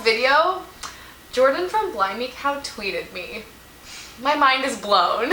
video, Jordan from Blimey Cow tweeted me. My mind is blown.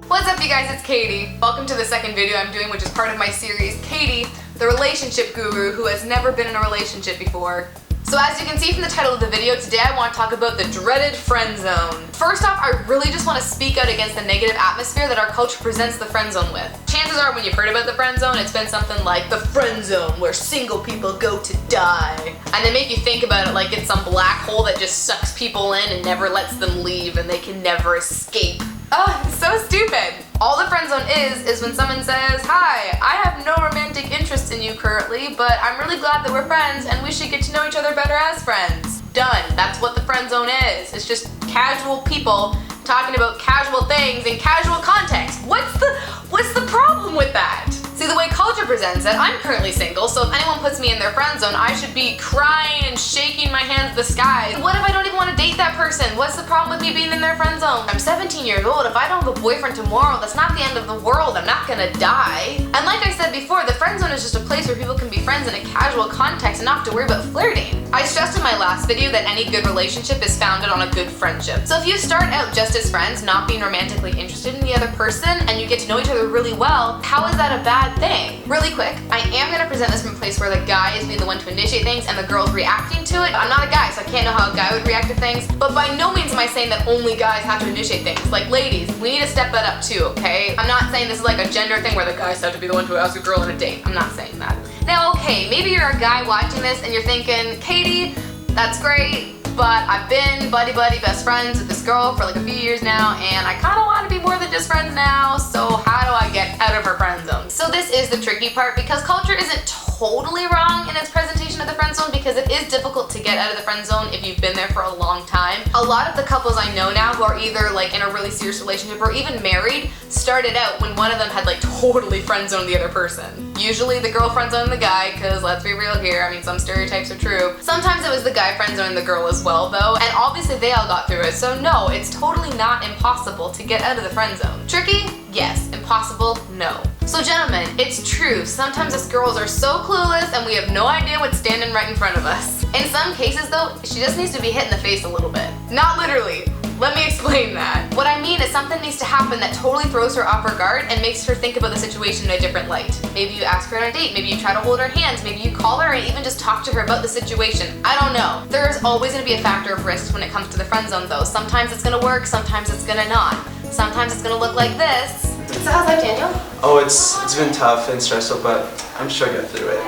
What's up, you guys? It's Katie. Welcome to the second video I'm doing, which is part of my series, Katie, the relationship guru who has never been in a relationship before. So as you can see from the title of the video, today I want to talk about the dreaded friend zone. First off, I really just want to speak out against the negative atmosphere that our culture presents the friend zone with. Chances are when you've heard about the friend zone, it's been something like the friend zone where single people go to die. And they make you think about it like it's some black hole that just sucks people in and never lets them leave and they can never escape. Oh, it's so stupid. All the friend zone is when someone says, "Hi, I have no romantic interest in you currently, but I'm really glad that we're friends and we should get to know each other better as friends." Done. That's what the friend zone is. It's just casual people talking about casual things in casual context. What's the problem with that? See, the way culture presents it, I'm currently single, so if anyone puts me in their friend zone, I should be crying and shaking my hands at the sky. What if I don't even want to date that person? What's the problem with me being in their friend zone? I'm 17 years old. If I don't have a boyfriend tomorrow, that's not the end of the world. I'm not gonna die. And like I said before, the friend zone is just a place where people can be friends in a casual context and not have to worry about flirting. I stressed in my last video that any good relationship is founded on a good friendship. So if you start out just as friends, not being romantically interested in the other person, and you get to know each other really well, how is that a bad thing? Really quick, I am going to present this from a place where the guy is being the one to initiate things and the girl's reacting to it. I'm not a guy, so I can't know how a guy would react to things, but by no means am I saying that only guys have to initiate things. Like, ladies, we need to step that up too, okay? I'm not saying this is like a gender thing where the guys have to be the one to ask a girl on a date. I'm not saying that. Now, okay, maybe you're a guy watching this and you're thinking, Katie, that's great, but I've been buddy-buddy best friends with this girl for like a few years now, and I kind of want to be more than just friends now, so how do I get out of her friend zone? So this is the tricky part, because culture isn't totally wrong in its presentation of the friend zone, because it is difficult to get out of the friend zone if you've been there for a long time. A lot of the couples I know now who are either like in a really serious relationship or even married started out when one of them had like totally friend zoned the other person. Usually the girl friend zoned the guy, because let's be real here, I mean, some stereotypes are true. Sometimes it was the guy friend zoning the girl as well though, and obviously they all got through it, so no, it's totally not impossible to get out of the friend zone. Tricky? Yes. Impossible? No. So gentlemen, it's true, sometimes us girls are so clueless and we have no idea what's standing right in front of us. In some cases though, she just needs to be hit in the face a little bit. Not literally. Let me explain that. What I mean is something needs to happen that totally throws her off her guard and makes her think about the situation in a different light. Maybe you ask her on a date, maybe you try to hold her hands, maybe you call her and even just talk to her about the situation. I don't know. There is always going to be a factor of risk when it comes to the friend zone though. Sometimes it's going to work, sometimes it's going to not. Sometimes it's going to look like this. So how's life, Daniel? Oh, it's been tough and stressful, but I'm sure I'll get through it.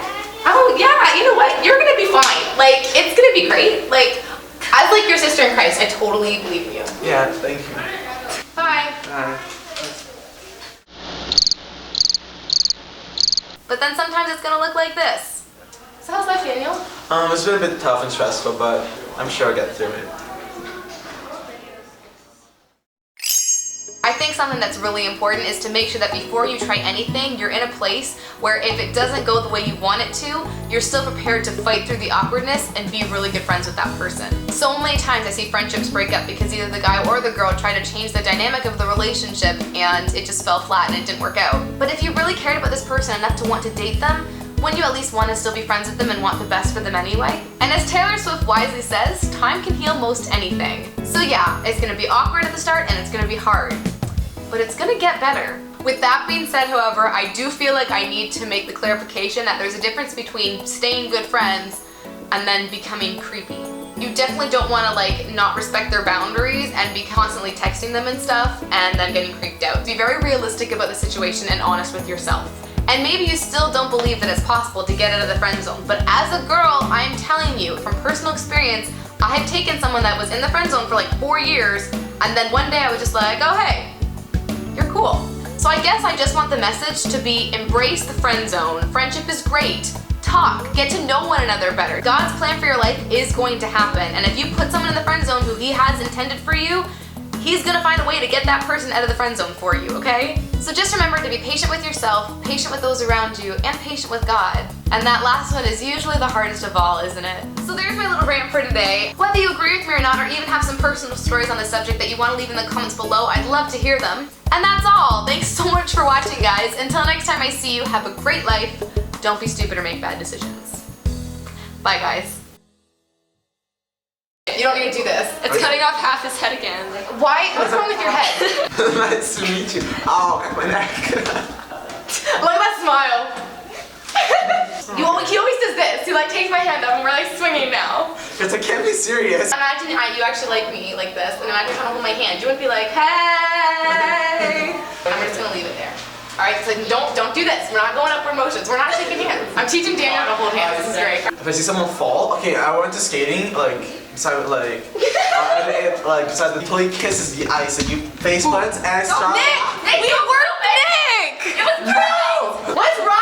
Oh yeah, you know what? You're gonna be fine. Like, it's gonna be great. Like, as like your sister in Christ, I totally believe in you. Yeah, thank you. Bye. Bye. But then sometimes it's gonna look like this. So how's life, Daniel? It's been a bit tough and stressful, but I'm sure I'll get through it. I think something that's really important is to make sure that before you try anything, you're in a place where if it doesn't go the way you want it to, you're still prepared to fight through the awkwardness and be really good friends with that person. So many times I see friendships break up because either the guy or the girl tried to change the dynamic of the relationship and it just fell flat and it didn't work out. But if you really cared about this person enough to want to date them, wouldn't you at least want to still be friends with them and want the best for them anyway? And as Taylor Swift wisely says, time can heal most anything. So yeah, it's gonna be awkward at the start and it's gonna be hard, but it's gonna get better. With that being said, however, I do feel like I need to make the clarification that there's a difference between staying good friends and then becoming creepy. You definitely don't want to like not respect their boundaries and be constantly texting them and stuff and then getting creeped out. Be very realistic about the situation and honest with yourself. And maybe you still don't believe that it's possible to get out of the friend zone, but as a girl, I'm telling you from personal experience, I have taken someone that was in the friend zone for like 4 years, and then one day I was just like, oh hey, you're cool. So I guess I just want the message to be embrace the friend zone. Friendship is great. Talk, get to know one another better. God's plan for your life is going to happen, and if you put someone in the friend zone who He has intended for you, He's gonna find a way to get that person out of the friend zone for you, okay? So just remember to be patient with yourself, patient with those around you, and patient with God. And that last one is usually the hardest of all, isn't it? So there's my little rant for today. Whether you agree with me or not, or even have some personal stories on the subject that you want to leave in the comments below, I'd love to hear them. And that's all. Thanks so much for watching, guys. Until next time I see you, have a great life. Don't be stupid or make bad decisions. Bye, guys. You don't need to do this. It's cutting off half his head again. Why? What's wrong with your head? Nice to meet you. Oh, my neck. Look at that smile. He always does this. He like takes my hand up and we're like swinging now. Because I can't be serious. Imagine you actually like me like this, and imagine trying to hold my hand. You wouldn't be like, hey. I'm just gonna leave it there. All right, so don't do this. We're not going up for emotions. We're not shaking hands. I'm teaching Daniel how to hold hands. This is great. If I see someone fall, okay, I went to skating, beside the pulley kisses the ice and you face plants and I saw. Nick! We were Nick! It was great! What's wrong?